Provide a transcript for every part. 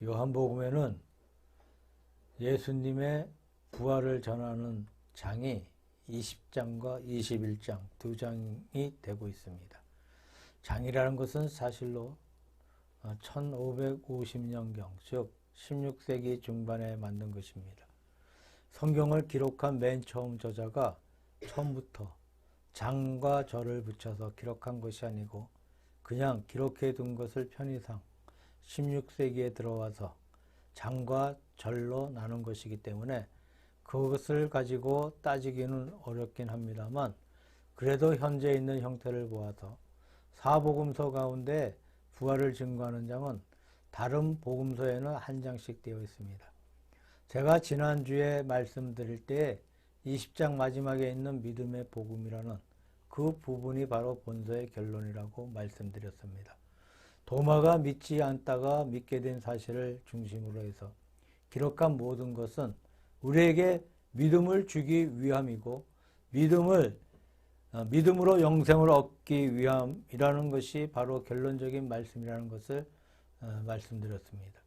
요한복음에는 예수님의 부활을 전하는 장이 20장과 21장 두 장이 되고 있습니다. 장이라는 것은 사실로 1550년경, 즉 16세기 중반에 만든 것입니다. 성경을 기록한 맨 처음 저자가 처음부터 장과 절을 붙여서 기록한 것이 아니고 그냥 기록해 둔 것을 편의상 16세기에 들어와서 장과 절로 나눈 것이기 때문에 그것을 가지고 따지기는 어렵긴 합니다만, 그래도 현재 있는 형태를 보아서 사복음서 가운데 부활을 증거하는 장은 다른 복음서에는 한 장씩 되어 있습니다. 제가 지난주에 말씀드릴 때 20장 마지막에 있는 믿음의 복음이라는 그 부분이 바로 본서의 결론이라고 말씀드렸습니다. 도마가 믿지 않다가 믿게 된 사실을 중심으로 해서 기록한 모든 것은 우리에게 믿음을 주기 위함이고 믿음으로 영생을 얻기 위함이라는 것이 바로 결론적인 말씀이라는 것을 말씀드렸습니다.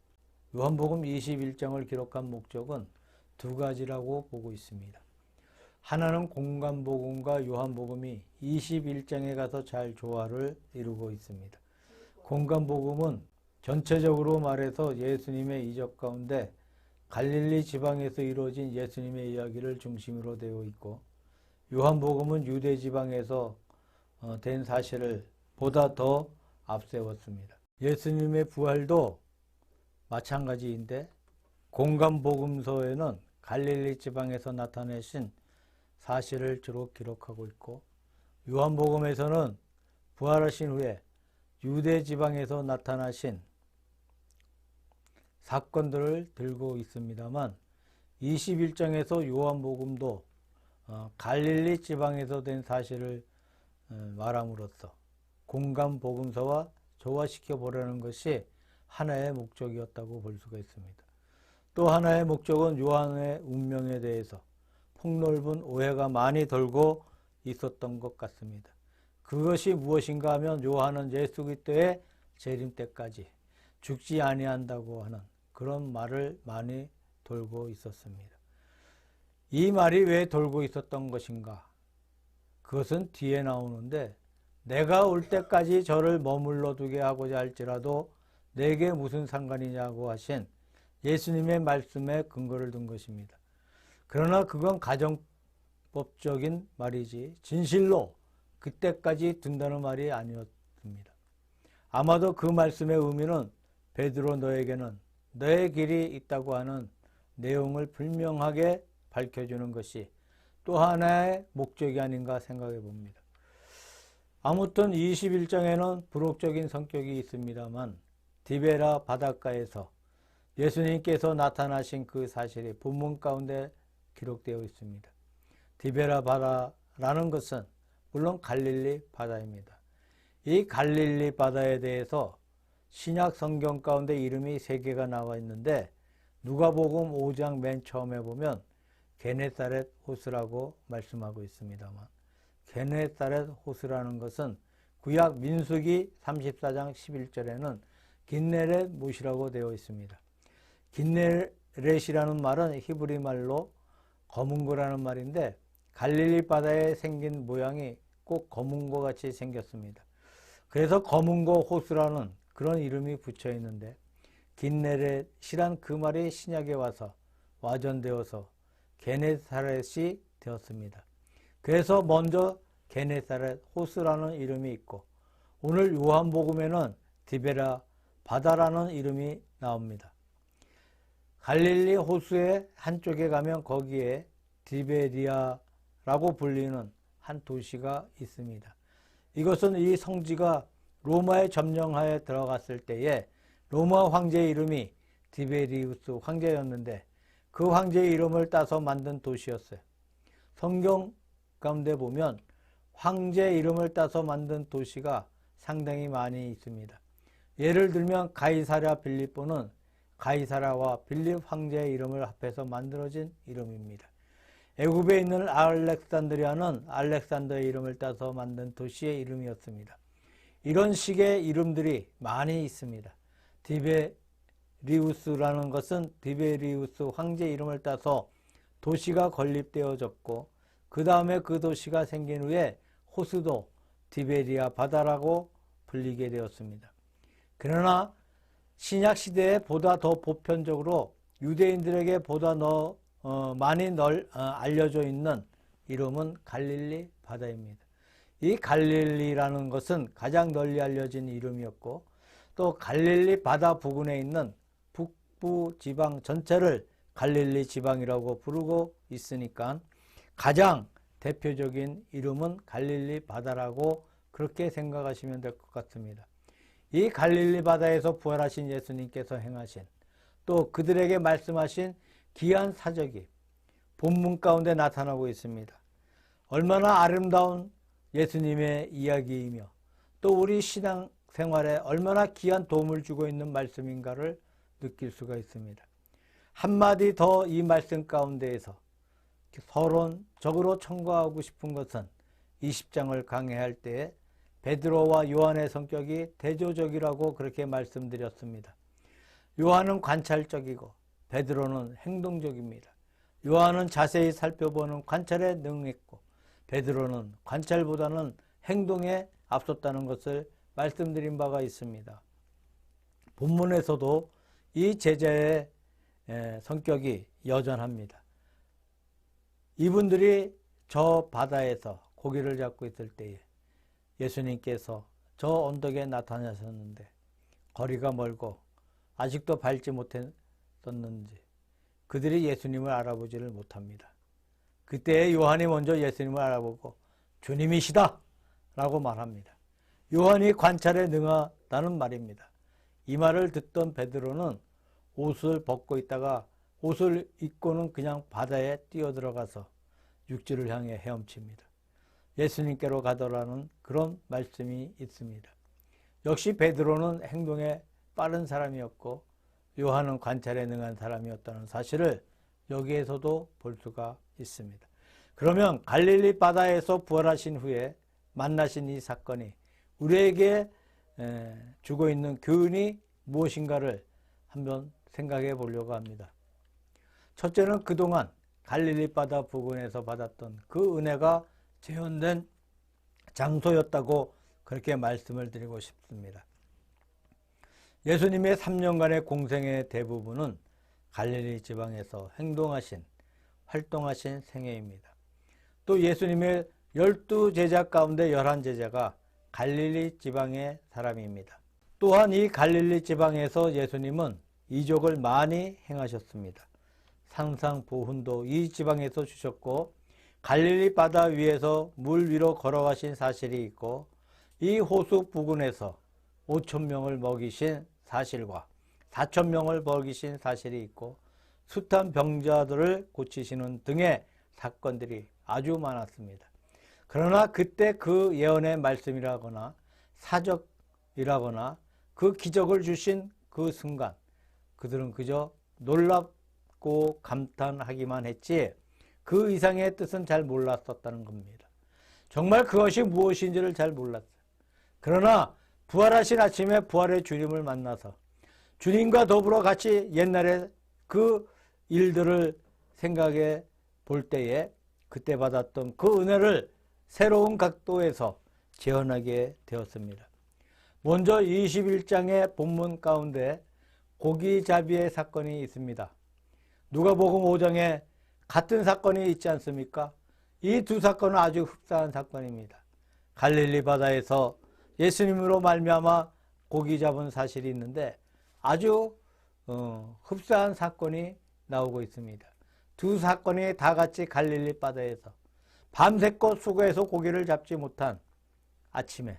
요한복음 21장을 기록한 목적은 두 가지라고 보고 있습니다. 하나는 공간복음과 요한복음이 21장에 가서 잘 조화를 이루고 있습니다. 공간복음은 전체적으로 말해서 예수님의 이적 가운데 갈릴리 지방에서 이루어진 예수님의 이야기를 중심으로 되어 있고, 요한복음은 유대 지방에서 된 사실을 보다 더 앞세웠습니다. 예수님의 부활도 마찬가지인데 공간복음서에는 갈릴리 지방에서 나타내신 사실을 주로 기록하고 있고, 요한복음에서는 부활하신 후에 유대 지방에서 나타나신 사건들을 들고 있습니다만, 21장에서 요한복음도 갈릴리 지방에서 된 사실을 말함으로써 공간복음서와 조화시켜 보려는 것이 하나의 목적이었다고 볼 수가 있습니다. 또 하나의 목적은 요한의 운명에 대해서 폭넓은 오해가 많이 돌고 있었던 것 같습니다. 그것이 무엇인가 하면 요한은 예수 그리스도의 재림 때까지 죽지 아니한다고 하는 그런 말을 많이 돌고 있었습니다. 이 말이 왜 돌고 있었던 것인가? 그것은 뒤에 나오는데, 내가 올 때까지 저를 머물러 두게 하고자 할지라도 내게 무슨 상관이냐고 하신 예수님의 말씀에 근거를 둔 것입니다. 그러나 그건 가정법적인 말이지 진실로 그때까지 둔다는 말이 아니었습니다. 아마도 그 말씀의 의미는 베드로 너에게는 너의 길이 있다고 하는 내용을 분명하게 밝혀주는 것이 또 하나의 목적이 아닌가 생각해 봅니다. 아무튼 21장에는 부록적인 성격이 있습니다만, 디베라 바닷가에서 예수님께서 나타나신 그 사실이 본문 가운데 기록되어 있습니다. 디베라 바다라는 것은 물론 갈릴리 바다입니다. 이 갈릴리 바다에 대해서 신약 성경 가운데 이름이 3개가 나와 있는데, 누가복음 5장 맨 처음에 보면 게네사렛 호수라고 말씀하고 있습니다만, 게네사렛 호수라는 것은 구약 민수기 34장 11절에는 긴네렛 못이라고 되어 있습니다. 긴네렛이라는 말은 히브리 말로 검은 거라는 말인데, 갈릴리 바다에 생긴 모양이 꼭 검은 거 같이 생겼습니다. 그래서 검은 거 호수라는 그런 이름이 붙여 있는데, 긴네렛이란 그 말이 신약에 와서 와전되어서 게네사렛이 되었습니다. 그래서 먼저 게네사렛 호수라는 이름이 있고, 오늘 요한복음에는 디베라 바다라는 이름이 나옵니다. 갈릴리 호수의 한쪽에 가면 거기에 디베리아라고 불리는 한 도시가 있습니다. 이것은 이 성지가 로마의 점령하에 들어갔을 때에 로마 황제의 이름이 디베리우스 황제였는데, 그 황제의 이름을 따서 만든 도시였어요. 성경 가운데 보면 황제 이름을 따서 만든 도시가 상당히 많이 있습니다. 예를 들면 가이사랴 빌립보는 가이사랴와 빌립 황제의 이름을 합해서 만들어진 이름입니다. 애굽에 있는 알렉산드리아는 알렉산더의 이름을 따서 만든 도시의 이름이었습니다. 이런 식의 이름들이 많이 있습니다. 디베 티베리우스라는 것은 티베리우스 황제 이름을 따서 도시가 건립되어졌고 그 다음에 그 도시가 생긴 후에 호수도 티베리아 바다라고 불리게 되었습니다. 그러나 신약 시대에 보다 더 보편적으로 유대인들에게 보다 많이 알려져 있는 이름은 갈릴리 바다입니다. 이 갈릴리라는 것은 가장 널리 알려진 이름이었고 또 갈릴리 바다 부근에 있는 북부 지방 전체를 갈릴리 지방이라고 부르고 있으니까 가장 대표적인 이름은 갈릴리 바다라고 그렇게 생각하시면 될 것 같습니다. 이 갈릴리 바다에서 부활하신 예수님께서 행하신 또 그들에게 말씀하신 귀한 사적이 본문 가운데 나타나고 있습니다. 얼마나 아름다운 예수님의 이야기이며 또 우리 신앙 생활에 얼마나 귀한 도움을 주고 있는 말씀인가를 느낄 수가 있습니다. 한마디 더 이 말씀 가운데에서 서론적으로 첨가하고 싶은 것은 20장을 강해할 때에 베드로와 요한의 성격이 대조적이라고 그렇게 말씀드렸습니다. 요한은 관찰적이고 베드로는 행동적입니다. 요한은 자세히 살펴보는 관찰에 능했고 베드로는 관찰보다는 행동에 앞섰다는 것을 말씀드린 바가 있습니다. 본문에서도 이 제자의 성격이 여전합니다. 이분들이 저 바다에서 고기를 잡고 있을 때에 예수님께서 저 언덕에 나타나셨는데 거리가 멀고 아직도 밟지 못했었는지 그들이 예수님을 알아보지를 못합니다. 그때 요한이 먼저 예수님을 알아보고 주님이시다 라고 말합니다. 요한이 관찰에 능하다는 말입니다. 이 말을 듣던 베드로는 옷을 벗고 있다가 옷을 입고는 그냥 바다에 뛰어들어가서 육지를 향해 헤엄칩니다. 예수님께로 가더라는 그런 말씀이 있습니다. 역시 베드로는 행동에 빠른 사람이었고 요한은 관찰에 능한 사람이었다는 사실을 여기에서도 볼 수가 있습니다. 그러면 갈릴리 바다에서 부활하신 후에 만나신 이 사건이 우리에게 주고 있는 교훈이 무엇인가를 한번 생각해 보려고 합니다. 첫째는 그동안 갈릴리 바다 부근에서 받았던 그 은혜가 재현된 장소였다고 그렇게 말씀을 드리고 싶습니다. 예수님의 3년간의 공생의 대부분은 갈릴리 지방에서 활동하신 생애입니다. 또 예수님의 12제자 가운데 11제자가 갈릴리 지방의 사람입니다. 또한 이 갈릴리 지방에서 예수님은 이적을 많이 행하셨습니다. 산상보훈도 이 지방에서 주셨고 갈릴리 바다 위에서 물 위로 걸어가신 사실이 있고 이 호수 부근에서 5,000명을 먹이신 사실과 4,000명을 먹이신 사실이 있고 숱한 병자들을 고치시는 등의 사건들이 아주 많았습니다. 그러나 그때 그 예언의 말씀이라거나 사적이라거나 그 기적을 주신 그 순간 그들은 그저 놀랍고 감탄하기만 했지 그 이상의 뜻은 잘 몰랐었다는 겁니다. 정말 그것이 무엇인지를 잘 몰랐어요. 그러나 부활하신 아침에 부활의 주님을 만나서 주님과 더불어 같이 옛날에 그 일들을 생각해 볼 때에 그때 받았던 그 은혜를 새로운 각도에서 재현하게 되었습니다. 먼저 21장의 본문 가운데 고기잡이의 사건이 있습니다. 누가복음 5장에 같은 사건이 있지 않습니까? 이 두 사건은 아주 흡사한 사건입니다. 갈릴리 바다에서 예수님으로 말미암아 고기 잡은 사실이 있는데 아주 흡사한 사건이 나오고 있습니다. 두 사건이 다 같이 갈릴리 바다에서 밤새껏 수고해서 고기를 잡지 못한 아침에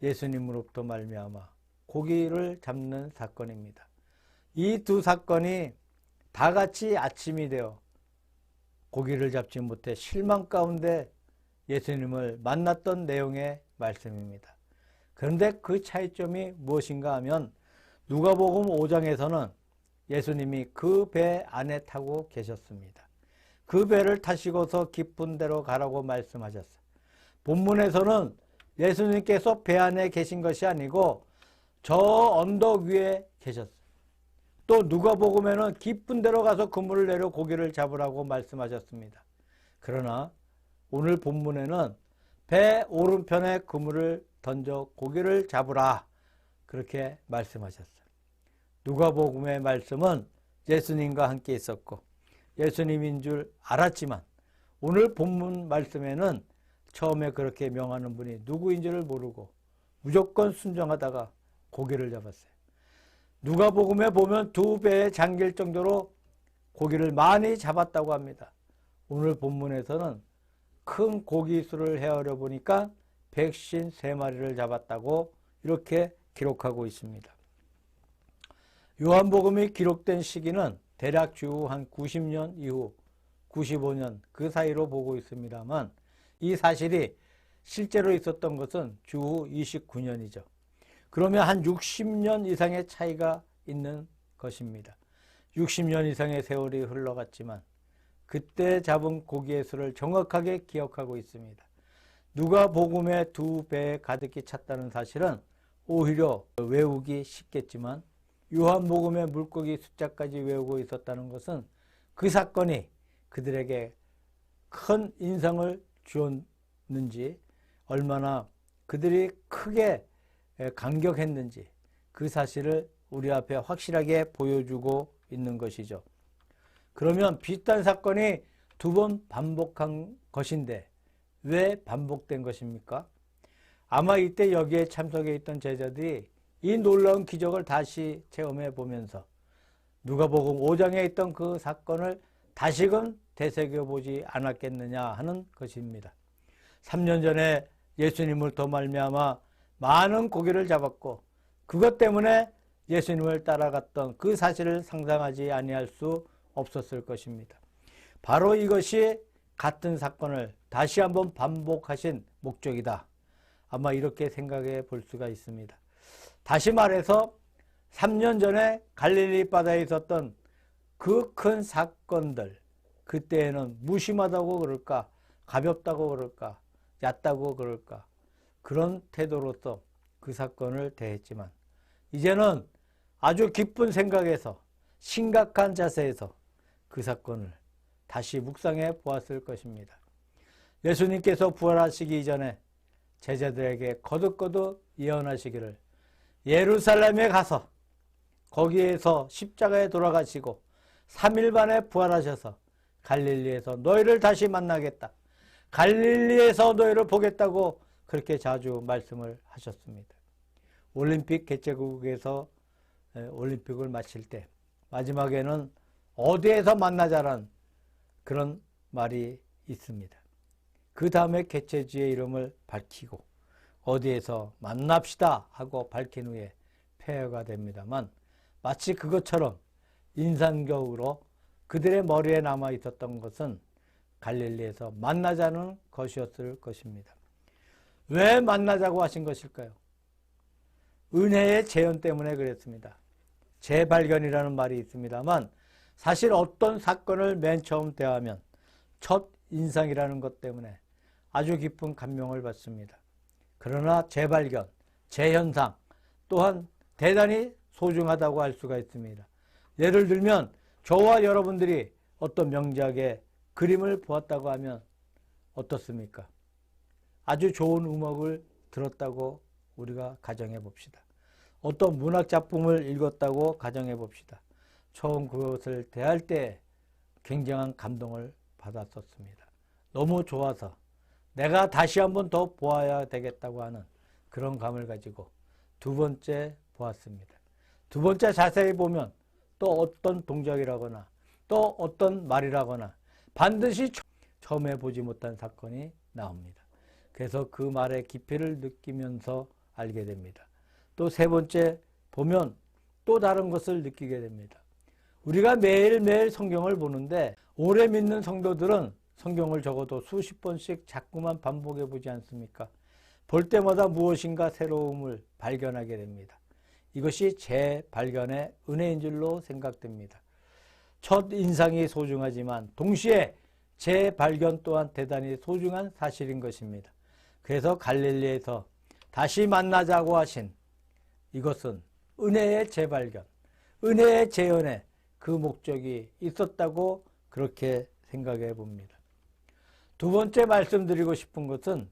예수님으로부터 말미암아 고기를 잡는 사건입니다. 이 두 사건이 다 같이 아침이 되어 고기를 잡지 못해 실망 가운데 예수님을 만났던 내용의 말씀입니다. 그런데 그 차이점이 무엇인가 하면 누가복음 5장에서는 예수님이 그 배 안에 타고 계셨습니다. 그 배를 타시고서 깊은 데로 가라고 말씀하셨어요. 본문에서는 예수님께서 배 안에 계신 것이 아니고 저 언덕 위에 계셨어요. 또 누가복음에는 깊은 데로 가서 그물을 내려 고기를 잡으라고 말씀하셨습니다. 그러나 오늘 본문에는 배 오른편에 그물을 던져 고기를 잡으라 그렇게 말씀하셨어요. 누가복음의 말씀은 예수님과 함께 있었고 예수님인 줄 알았지만 오늘 본문 말씀에는 처음에 그렇게 명하는 분이 누구인지를 모르고 무조건 순종하다가 고기를 잡았어요. 누가복음에 보면 2배에 잠길 정도로 고기를 많이 잡았다고 합니다. 오늘 본문에서는 큰 고기 수를 헤아려 보니까 153마리를 잡았다고 이렇게 기록하고 있습니다. 요한복음이 기록된 시기는 대략 주후 한 90년 이후 95년 그 사이로 보고 있습니다만 이 사실이 실제로 있었던 것은 주후 29년이죠. 그러면 한 60년 이상의 차이가 있는 것입니다. 60년 이상의 세월이 흘러갔지만 그때 잡은 고기의 수를 정확하게 기억하고 있습니다. 누가복음의 2배에 가득히 찼다는 사실은 오히려 외우기 쉽겠지만 요한복음의 물고기 숫자까지 외우고 있었다는 것은 그 사건이 그들에게 큰 인상을 주었는지 얼마나 그들이 크게 감격했는지 그 사실을 우리 앞에 확실하게 보여주고 있는 것이죠. 그러면 비슷한 사건이 2번 반복한 것인데 왜 반복된 것입니까? 아마 이때 여기에 참석해 있던 제자들이 이 놀라운 기적을 다시 체험해 보면서 누가복음 5장에 있던 그 사건을 다시금 되새겨보지 않았겠느냐 하는 것입니다. 3년 전에 예수님을 더 말미암아 많은 고기를 잡았고 그것 때문에 예수님을 따라갔던 그 사실을 상상하지 아니할 수 없었을 것입니다. 바로 이것이 같은 사건을 다시 한번 반복하신 목적이다. 아마 이렇게 생각해 볼 수가 있습니다. 다시 말해서 3년 전에 갈릴리 바다에 있었던 그 큰 사건들, 그때에는 무심하다고 그럴까, 가볍다고 그럴까, 얕다고 그럴까, 그런 태도로서 그 사건을 대했지만 이제는 아주 깊은 생각에서 심각한 자세에서 그 사건을 다시 묵상해 보았을 것입니다. 예수님께서 부활하시기 이전에 제자들에게 거듭거듭 예언하시기를 예루살렘에 가서 거기에서 십자가에 돌아가시고 3일 만에 부활하셔서 갈릴리에서 너희를 다시 만나겠다. 갈릴리에서 너희를 보겠다고 그렇게 자주 말씀을 하셨습니다. 올림픽 개최국에서 올림픽을 마칠 때 마지막에는 어디에서 만나자란 그런 말이 있습니다. 그 다음에 개최지의 이름을 밝히고 어디에서 만납시다 하고 밝힌 후에 폐허가 됩니다만 마치 그것처럼 인상적으로 그들의 머리에 남아 있었던 것은 갈릴리에서 만나자는 것이었을 것입니다. 왜 만나자고 하신 것일까요? 은혜의 재현 때문에 그랬습니다. 재발견이라는 말이 있습니다만 사실 어떤 사건을 맨 처음 대하면 첫 인상이라는 것 때문에 아주 깊은 감명을 받습니다. 그러나 재발견, 재현상 또한 대단히 소중하다고 할 수가 있습니다. 예를 들면 저와 여러분들이 어떤 명작의 그림을 보았다고 하면 어떻습니까? 아주 좋은 음악을 들었다고 우리가 가정해 봅시다. 어떤 문학 작품을 읽었다고 가정해 봅시다. 처음 그것을 대할 때 굉장한 감동을 받았었습니다. 너무 좋아서 내가 다시 한번 더 보아야 되겠다고 하는 그런 감을 가지고 두 번째 보았습니다. 두 번째 자세히 보면 또 어떤 동작이라거나 또 어떤 말이라거나 반드시 처음에 보지 못한 사건이 나옵니다. 그래서 그 말의 깊이를 느끼면서 알게 됩니다. 또 세 번째 보면 또 다른 것을 느끼게 됩니다. 우리가 매일매일 성경을 보는데 오래 믿는 성도들은 성경을 적어도 수십 번씩 자꾸만 반복해 보지 않습니까? 볼 때마다 무엇인가 새로움을 발견하게 됩니다. 이것이 재발견의 은혜인 줄로 생각됩니다. 첫 인상이 소중하지만 동시에 재발견 또한 대단히 소중한 사실인 것입니다. 그래서 갈릴리에서 다시 만나자고 하신 이것은 은혜의 재발견, 은혜의 재현에 그 목적이 있었다고 그렇게 생각해 봅니다. 두 번째 말씀드리고 싶은 것은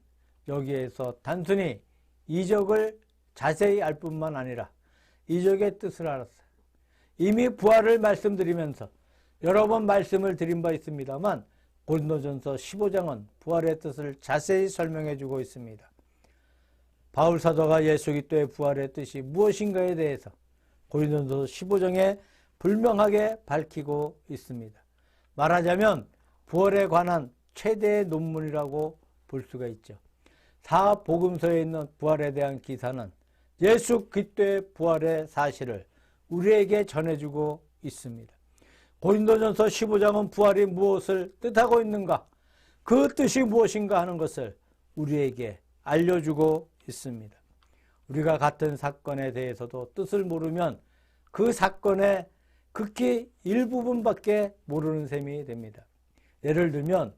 여기에서 단순히 이적을 자세히 알 뿐만 아니라 이적의 뜻을 알았어요. 이미 부활을 말씀드리면서 여러 번 말씀을 드린 바 있습니다만 고린도전서 15장은 부활의 뜻을 자세히 설명해 주고 있습니다. 바울 사도가 예수 그리스도의 부활의 뜻이 무엇인가에 대해서 고린도전서 15장에 분명하게 밝히고 있습니다. 말하자면 부활에 관한 최대의 논문이라고 볼 수가 있죠. 사복음서에 있는 부활에 대한 기사는 예수 그리스도의 부활의 사실을 우리에게 전해주고 있습니다. 고린도전서 15장은 부활이 무엇을 뜻하고 있는가, 그 뜻이 무엇인가 하는 것을 우리에게 알려주고 있습니다. 우리가 같은 사건에 대해서도 뜻을 모르면 그 사건의 극히 일부분밖에 모르는 셈이 됩니다. 예를 들면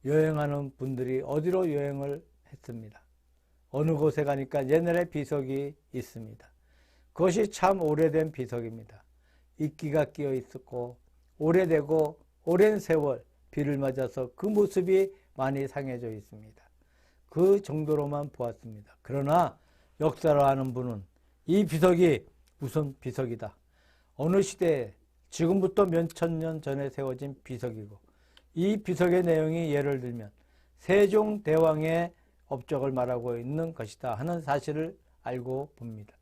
여행하는 분들이 어디로 여행을 했습니다. 어느 곳에 가니까 옛날에 비석이 있습니다. 그것이 참 오래된 비석입니다. 이끼가 끼어 있었고 오래되고 오랜 세월 비를 맞아서 그 모습이 많이 상해져 있습니다. 그 정도로만 보았습니다. 그러나 역사를 아는 분은 이 비석이 무슨 비석이다, 어느 시대에 지금부터 몇천 년 전에 세워진 비석이고 이 비석의 내용이 예를 들면 세종대왕의 업적을 말하고 있는 것이다 하는 사실을 알고 봅니다.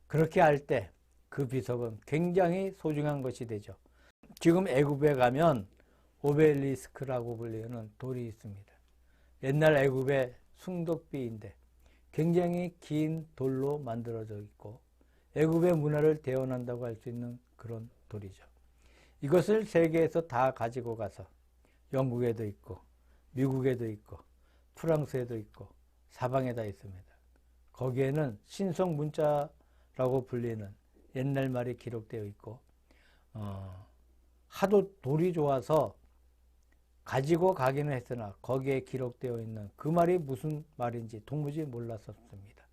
그렇게 알 때 그 비석은 굉장히 소중한 것이 되죠. 지금 애굽에 가면 오벨리스크라고 불리는 돌이 있습니다. 옛날 애굽의 숭덕비인데 굉장히 긴 돌로 만들어져 있고 애굽의 문화를 대언한다고 할 수 있는 그런 돌이죠. 이것을 세계에서 다 가지고 가서 영국에도 있고 미국에도 있고 프랑스에도 있고 사방에다 있습니다. 거기에는 신성문자라고 불리는 옛날 말이 기록되어 있고 하도 돌이 좋아서 가지고 가기는 했으나 거기에 기록되어 있는 그 말이 무슨 말인지 도무지 몰랐었습니다.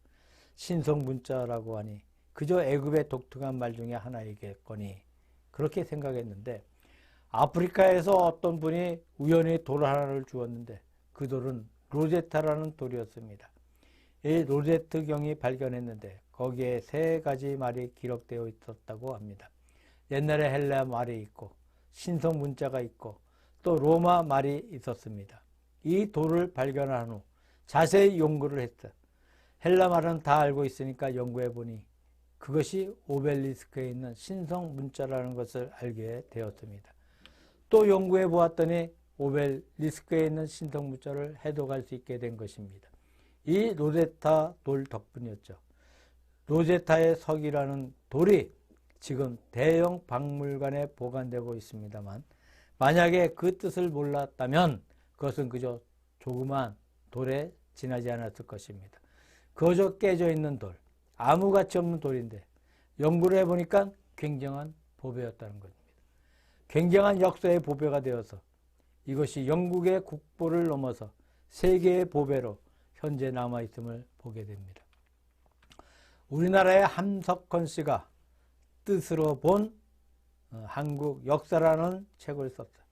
신성문자라고 하니 그저 애굽의 독특한 말 중에 하나이겠거니 그렇게 생각했는데 아프리카에서 어떤 분이 우연히 돌 하나를 주었는데 그 돌은 로제타라는 돌이었습니다. 이 로제트경이 발견했는데 거기에 3가지 말이 기록되어 있었다고 합니다. 옛날에 헬라 말이 있고 신성 문자가 있고 또 로마 말이 있었습니다. 이 돌을 발견한 후 자세히 연구를 했어요. 헬라 말은 다 알고 있으니까 연구해 보니 그것이 오벨리스크에 있는 신성 문자라는 것을 알게 되었습니다. 또 연구해 보았더니 오벨리스크에 있는 신성 문자를 해독할 수 있게 된 것입니다. 이 로제타 돌 덕분이었죠. 로제타의 석이라는 돌이 지금 대형 박물관에 보관되고 있습니다만 만약에 그 뜻을 몰랐다면 그것은 그저 조그만 돌에 지나지 않았을 것입니다. 그저 깨져 있는 돌, 아무 가치 없는 돌인데 연구를 해보니까 굉장한 보배였다는 것입니다. 굉장한 역사의 보배가 되어서 이것이 영국의 국보를 넘어서 세계의 보배로 현재 남아있음을 보게 됩니다. 우리나라의 함석헌 씨가 뜻으로 본 한국 역사라는 책을 썼어요.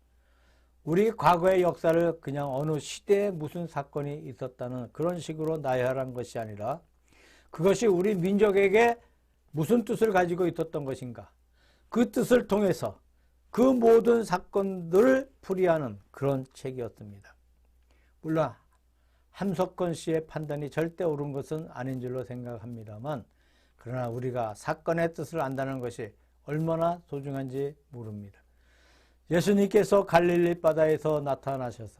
우리 과거의 역사를 그냥 어느 시대에 무슨 사건이 있었다는 그런 식으로 나열한 것이 아니라 그것이 우리 민족에게 무슨 뜻을 가지고 있었던 것인가, 그 뜻을 통해서 그 모든 사건들을 풀이하는 그런 책이었습니다. 물론 함석헌 씨의 판단이 절대 옳은 것은 아닌 줄로 생각합니다만 그러나 우리가 사건의 뜻을 안다는 것이 얼마나 소중한지 모릅니다. 예수님께서 갈릴리 바다에서 나타나셔서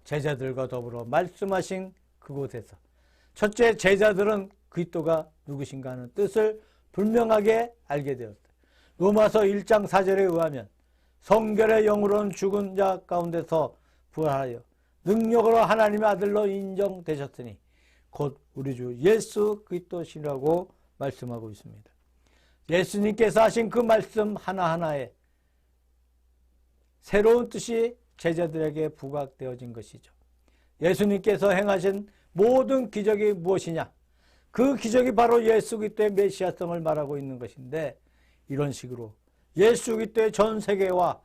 제자들과 더불어 말씀하신 그곳에서 첫째 제자들은 그리스도가 누구신가 하는 뜻을 분명하게 알게 되었어요. 로마서 1장 4절에 의하면 성결의 영으로는 죽은 자 가운데서 부활하여 능력으로 하나님의 아들로 인정되셨으니 곧 우리 주 예수 그리스도시라고 말씀하고 있습니다. 예수님께서 하신 그 말씀 하나하나에 새로운 뜻이 제자들에게 부각되어진 것이죠. 예수님께서 행하신 모든 기적이 무엇이냐? 그 기적이 바로 예수 그리스도의 메시아성을 말하고 있는 것인데, 이런 식으로 예수 그리스도의 전 세계와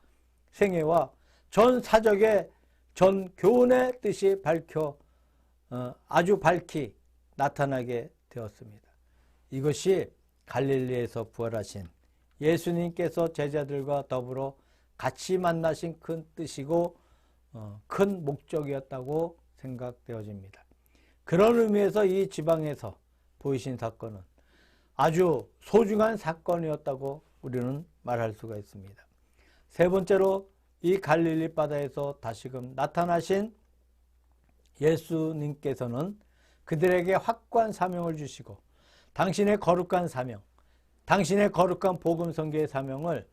생애와 전 사적의 전 교훈의 뜻이 아주 밝히 나타나게 되었습니다. 이것이 갈릴리에서 부활하신 예수님께서 제자들과 더불어 같이 만나신 큰 뜻이고 큰 목적이었다고 생각되어집니다. 그런 의미에서 이 지방에서 보이신 사건은 아주 소중한 사건이었다고 우리는 말할 수가 있습니다. 세 번째로, 이 갈릴리 바다에서 다시금 나타나신 예수님께서는 그들에게 확고한 사명을 주시고, 당신의 거룩한 사명, 당신의 거룩한 복음 선교의 사명을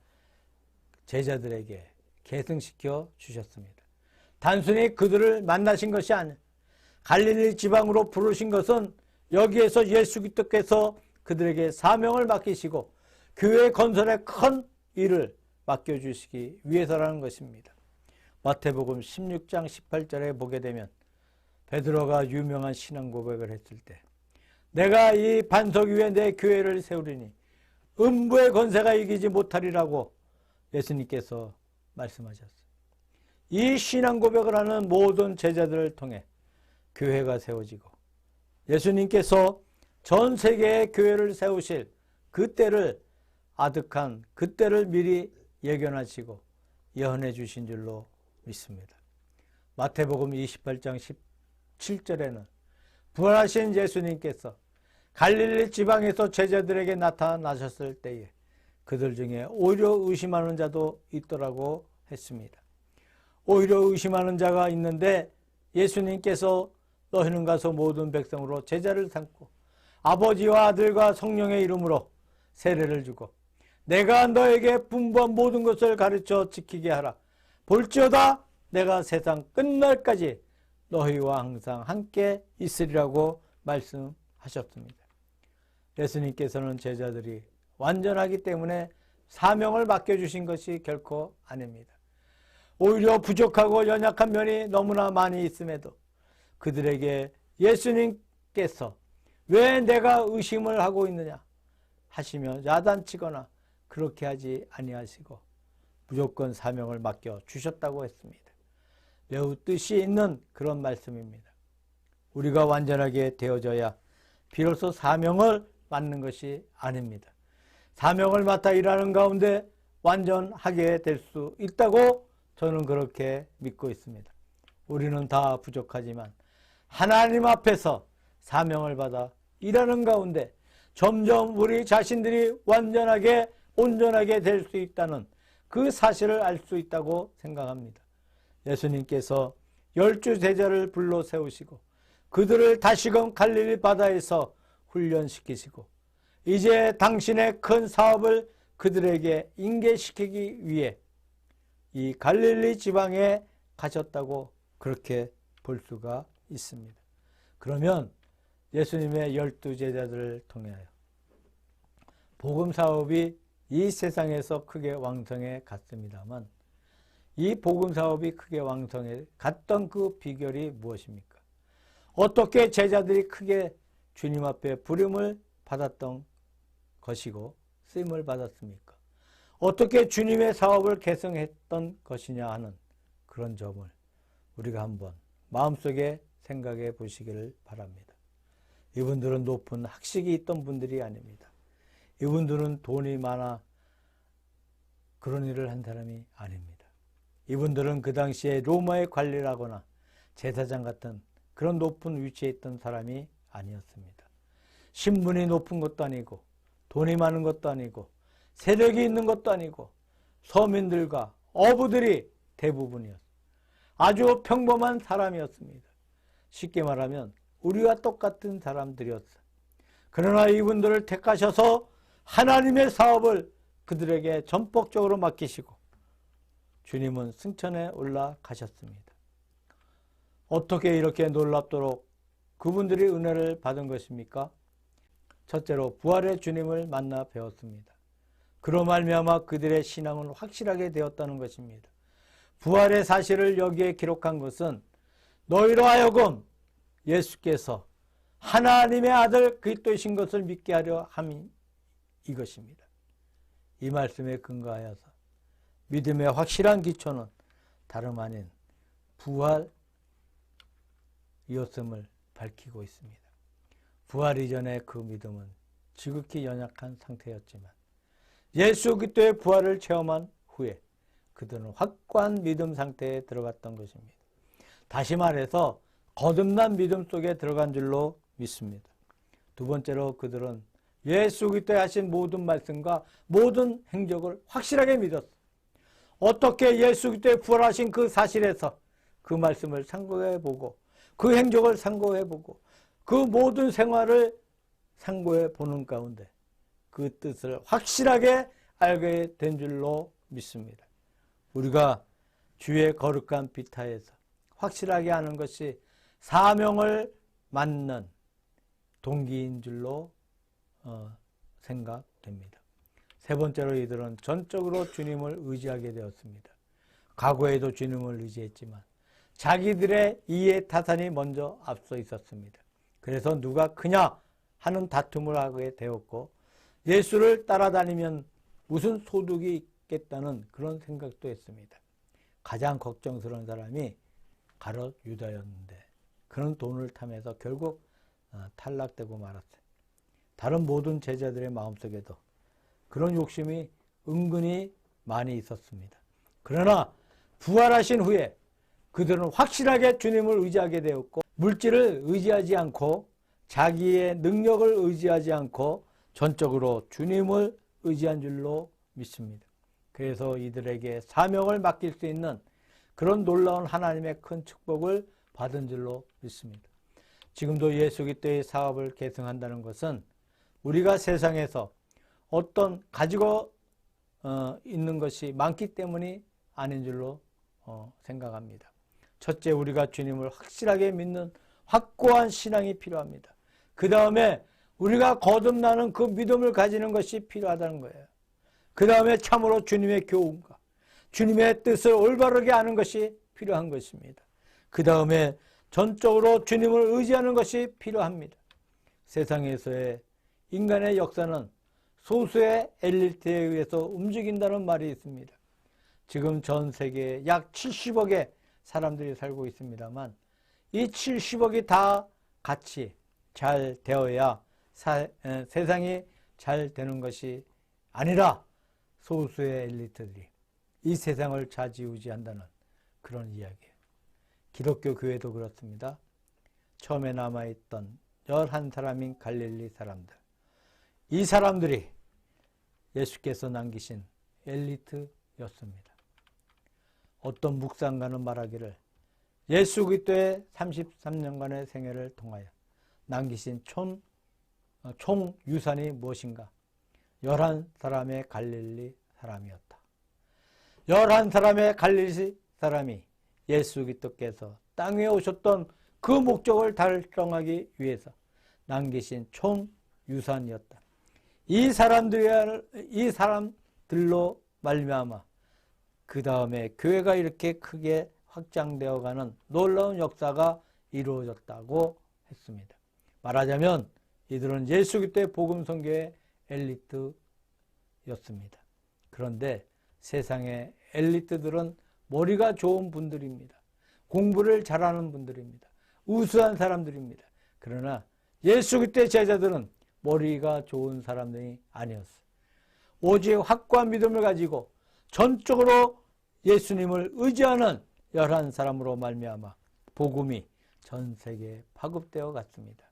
제자들에게 계승시켜 주셨습니다. 단순히 그들을 만나신 것이 아니라 갈릴리 지방으로 부르신 것은 여기에서 예수 그리스도께서 그들에게 사명을 맡기시고 교회 건설의 큰 일을 맡겨주시기 위해서라는 것입니다. 마태복음 16장 18절에 보게 되면 베드로가 유명한 신앙 고백을 했을 때, 내가 이 반석 위에 내 교회를 세우리니 음부의 권세가 이기지 못하리라고 예수님께서 말씀하셨어요. 이 신앙 고백을 하는 모든 제자들을 통해 교회가 세워지고, 예수님께서 전 세계의 교회를 세우실 그때를 아득한 그때를 미리 예견하시고 예언해 주신 줄로 믿습니다. 마태복음 28장 17절에는 부활하신 예수님께서 갈릴리 지방에서 제자들에게 나타나셨을 때에 그들 중에 오히려 의심하는 자도 있더라고 했습니다. 오히려 의심하는 자가 있는데 예수님께서 너희는 가서 모든 백성으로 제자를 삼고 아버지와 아들과 성령의 이름으로 세례를 주고 내가 너에게 분부한 모든 것을 가르쳐 지키게 하라. 볼지어다 내가 세상 끝날까지 너희와 항상 함께 있으리라고 말씀하셨습니다. 예수님께서는 제자들이 완전하기 때문에 사명을 맡겨주신 것이 결코 아닙니다. 오히려 부족하고 연약한 면이 너무나 많이 있음에도 그들에게 예수님께서 왜 내가 의심을 하고 있느냐 하시며 야단치거나 그렇게 하지 아니하시고 무조건 사명을 맡겨 주셨다고 했습니다. 매우 뜻이 있는 그런 말씀입니다. 우리가 완전하게 되어져야 비로소 사명을 맡는 것이 아닙니다. 사명을 맡아 일하는 가운데 완전하게 될 수 있다고 저는 그렇게 믿고 있습니다. 우리는 다 부족하지만 하나님 앞에서 사명을 받아 일하는 가운데 점점 우리 자신들이 완전하게 온전하게 될 수 있다는 그 사실을 알 수 있다고 생각합니다. 예수님께서 12 제자를 불러 세우시고 그들을 다시금 갈릴리 바다에서 훈련시키시고 이제 당신의 큰 사업을 그들에게 인계시키기 위해 이 갈릴리 지방에 가셨다고 그렇게 볼 수가 있습니다. 그러면 예수님의 12 제자들을 통하여 복음 사업이 이 세상에서 크게 왕성해 갔습니다만 이 복음 사업이 크게 왕성해 갔던 그 비결이 무엇입니까? 어떻게 제자들이 크게 주님 앞에 부름을 받았던 것이고 쓰임을 받았습니까? 어떻게 주님의 사업을 계승했던 것이냐 하는 그런 점을 우리가 한번 마음속에 생각해 보시기를 바랍니다. 이분들은 높은 학식이 있던 분들이 아닙니다. 이분들은 돈이 많아 그런 일을 한 사람이 아닙니다. 이분들은 그 당시에 로마의 관리를 하거나 제사장 같은 그런 높은 위치에 있던 사람이 아니었습니다. 신분이 높은 것도 아니고 돈이 많은 것도 아니고 세력이 있는 것도 아니고 서민들과 어부들이 대부분이었습니다. 아주 평범한 사람이었습니다. 쉽게 말하면 우리와 똑같은 사람들이었어요. 그러나 이분들을 택하셔서 하나님의 사업을 그들에게 전폭적으로 맡기시고 주님은 승천에 올라가셨습니다. 어떻게 이렇게 놀랍도록 그분들이 은혜를 받은 것입니까? 첫째로 부활의 주님을 만나 배웠습니다. 그로 말미암아 그들의 신앙은 확실하게 되었다는 것입니다. 부활의 사실을 여기에 기록한 것은 너희로 하여금 예수께서 하나님의 아들 그리스도이신 것을 믿게 하려 함이 이것입니다. 이 말씀에 근거하여서 믿음의 확실한 기초는 다름 아닌 부활이었음을 밝히고 있습니다. 부활 이전의 그 믿음은 지극히 연약한 상태였지만 예수 그리스도의 부활을 체험한 후에 그들은 확고한 믿음 상태에 들어갔던 것입니다. 다시 말해서 거듭난 믿음 속에 들어간 줄로 믿습니다. 두 번째로 그들은 예수 그리스도의 하신 모든 말씀과 모든 행적을 확실하게 믿었어. 어떻게 예수 그리스도의 부활하신 그 사실에서 그 말씀을 상고해보고 그 행적을 상고해보고 그 모든 생활을 상고해보는 가운데 그 뜻을 확실하게 알게 된 줄로 믿습니다. 우리가 주의 거룩한 비타에서 확실하게 아는 것이 사명을 맡는 동기인 줄로 생각됩니다. 세 번째로 이들은 전적으로 주님을 의지하게 되었습니다. 과거에도 주님을 의지했지만 자기들의 이해 타산이 먼저 앞서 있었습니다. 그래서 누가 크냐 하는 다툼을 하게 되었고 예수를 따라다니면 무슨 소득이 있겠다는 그런 생각도 했습니다. 가장 걱정스러운 사람이 가롯 유다였는데 그런 돈을 탐해서 결국 탈락되고 말았어요. 다른 모든 제자들의 마음속에도 그런 욕심이 은근히 많이 있었습니다. 그러나 부활하신 후에 그들은 확실하게 주님을 의지하게 되었고 물질을 의지하지 않고 자기의 능력을 의지하지 않고 전적으로 주님을 의지한 줄로 믿습니다. 그래서 이들에게 사명을 맡길 수 있는 그런 놀라운 하나님의 큰 축복을 받은 줄로 믿습니다. 지금도 예수 그리스도의 사업을 계승한다는 것은 우리가 세상에서 어떤 가지고 있는 것이 많기 때문이 아닌 줄로 생각합니다. 첫째, 우리가 주님을 확실하게 믿는 확고한 신앙이 필요합니다. 그 다음에 우리가 거듭나는 그 믿음을 가지는 것이 필요하다는 거예요. 그 다음에 참으로 주님의 교훈과 주님의 뜻을 올바르게 아는 것이 필요한 것입니다. 그 다음에 전적으로 주님을 의지하는 것이 필요합니다. 세상에서의 인간의 역사는 소수의 엘리트에 의해서 움직인다는 말이 있습니다. 지금 전 세계에 약 70억의 사람들이 살고 있습니다만 이 70억이 다 같이 잘 되어야 세상이 잘 되는 것이 아니라 소수의 엘리트들이 이 세상을 좌지우지한다는 그런 이야기예요. 기독교 교회도 그렇습니다. 처음에 남아있던 11사람인 갈릴리 사람들. 이 사람들이 예수께서 남기신 엘리트였습니다. 어떤 묵상가는 말하기를 예수 그리스도의 33년간의 생애를 통하여 남기신 총 유산이 무엇인가? 11사람의 갈릴리 사람이었다. 11사람의 갈릴리 사람이 예수 그리스도께서 땅에 오셨던 그 목적을 달성하기 위해서 남기신 총 유산이었다. 이 사람들로 말미암아 그 다음에 교회가 이렇게 크게 확장되어가는 놀라운 역사가 이루어졌다고 했습니다. 말하자면 이들은 예수 그리스도의 복음 선교의 엘리트였습니다. 그런데 세상의 엘리트들은 머리가 좋은 분들입니다. 공부를 잘하는 분들입니다. 우수한 사람들입니다. 그러나 예수 그리스도의 제자들은 머리가 좋은 사람들이 아니었어요. 오직 확고한 믿음을 가지고 전적으로 예수님을 의지하는 11사람으로 말미암아 복음이 전 세계에 파급되어 갔습니다.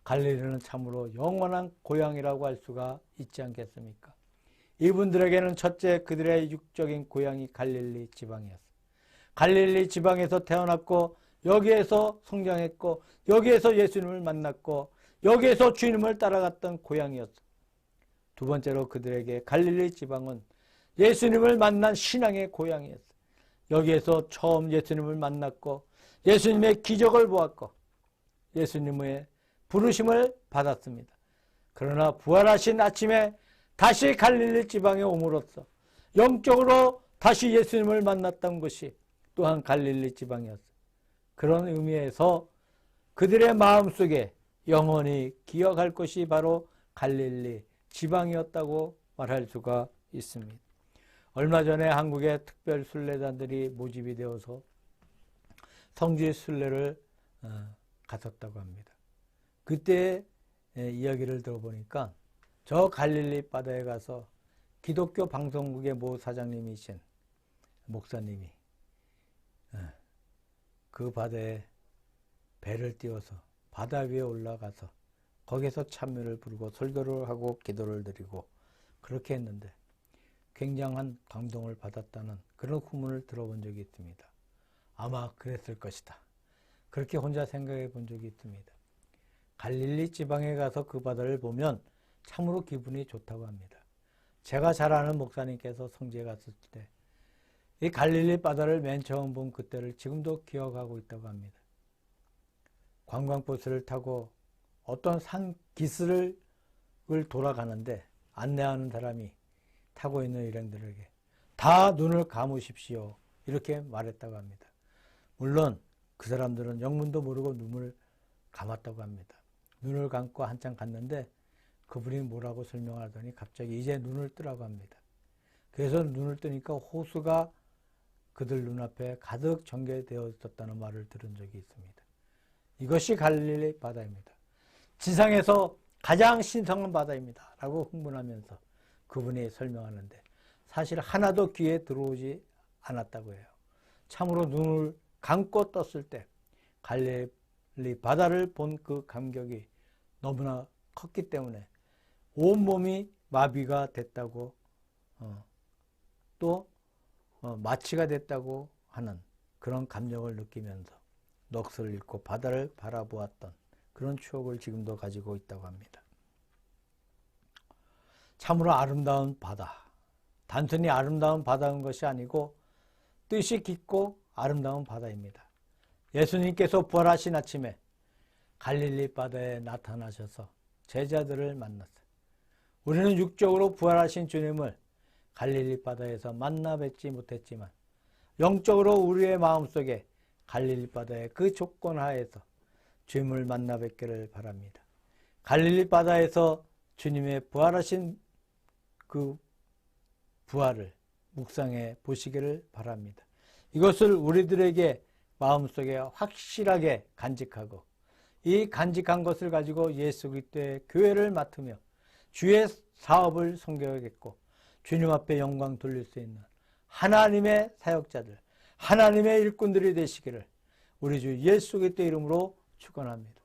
갈릴리는 참으로 영원한 고향이라고 할 수가 있지 않겠습니까? 이분들에게는 첫째, 그들의 육적인 고향이 갈릴리 지방이었어요. 갈릴리 지방에서 태어났고 여기에서 성장했고 여기에서 예수님을 만났고 여기에서 주님을 따라갔던 고향이었어요. 두 번째로 그들에게 갈릴리 지방은 예수님을 만난 신앙의 고향이었어요. 여기에서 처음 예수님을 만났고 예수님의 기적을 보았고 예수님의 부르심을 받았습니다. 그러나 부활하신 아침에 다시 갈릴리 지방에 옴으로써 영적으로 다시 예수님을 만났던 것이 또한 갈릴리 지방이었어요. 그런 의미에서 그들의 마음속에 영원히 기억할 곳이 바로 갈릴리 지방이었다고 말할 수가 있습니다. 얼마 전에 한국의 특별 순례단들이 모집이 되어서 성지 순례를 갔었다고 합니다. 그때 이야기를 들어보니까 저 갈릴리 바다에 가서 기독교 방송국의 모 사장님이신 목사님이 그 바다에 배를 띄워서 바다 위에 올라가서 거기서 찬미를 부르고 설교를 하고 기도를 드리고 그렇게 했는데 굉장한 감동을 받았다는 그런 후문을 들어본 적이 있습니다. 아마 그랬을 것이다. 그렇게 혼자 생각해 본 적이 있습니다. 갈릴리 지방에 가서 그 바다를 보면 참으로 기분이 좋다고 합니다. 제가 잘 아는 목사님께서 성지에 갔을 때 이 갈릴리 바다를 맨 처음 본 그때를 지금도 기억하고 있다고 합니다. 관광버스를 타고 어떤 산 기슭을 돌아가는데 안내하는 사람이 타고 있는 일행들에게 다 눈을 감으십시오 이렇게 말했다고 합니다. 물론 그 사람들은 영문도 모르고 눈을 감았다고 합니다. 눈을 감고 한참 갔는데 그분이 뭐라고 설명하더니 갑자기 이제 눈을 뜨라고 합니다. 그래서 눈을 뜨니까 호수가 그들 눈앞에 가득 전개되어 있었다는 말을 들은 적이 있습니다. 이것이 갈릴리 바다입니다. 지상에서 가장 신성한 바다입니다 라고 흥분하면서 그분이 설명하는데 사실 하나도 귀에 들어오지 않았다고 해요. 참으로 눈을 감고 떴을 때 갈릴리 바다를 본 그 감격이 너무나 컸기 때문에 온몸이 마비가 됐다고 또 마취가 됐다고 하는 그런 감정을 느끼면서 넋을 잃고 바다를 바라보았던 그런 추억을 지금도 가지고 있다고 합니다. 참으로 아름다운 바다, 단순히 아름다운 바다인 것이 아니고 뜻이 깊고 아름다운 바다입니다. 예수님께서 부활하신 아침에 갈릴리 바다에 나타나셔서 제자들을 만났어요. 우리는 육적으로 부활하신 주님을 갈릴리 바다에서 만나 뵙지 못했지만 영적으로 우리의 마음속에 갈릴리 바다의 그 조건 하에서 주님을 만나 뵙기를 바랍니다. 갈릴리 바다에서 주님의 부활하신 그 부활을 묵상해 보시기를 바랍니다. 이것을 우리들에게 마음속에 확실하게 간직하고 이 간직한 것을 가지고 예수 그리스도의 교회를 맡으며 주의 사업을 섬겨야겠고 주님 앞에 영광 돌릴 수 있는 하나님의 사역자들, 하나님의 일꾼들이 되시기를 우리 주 예수 그리스도의 이름으로 축원합니다.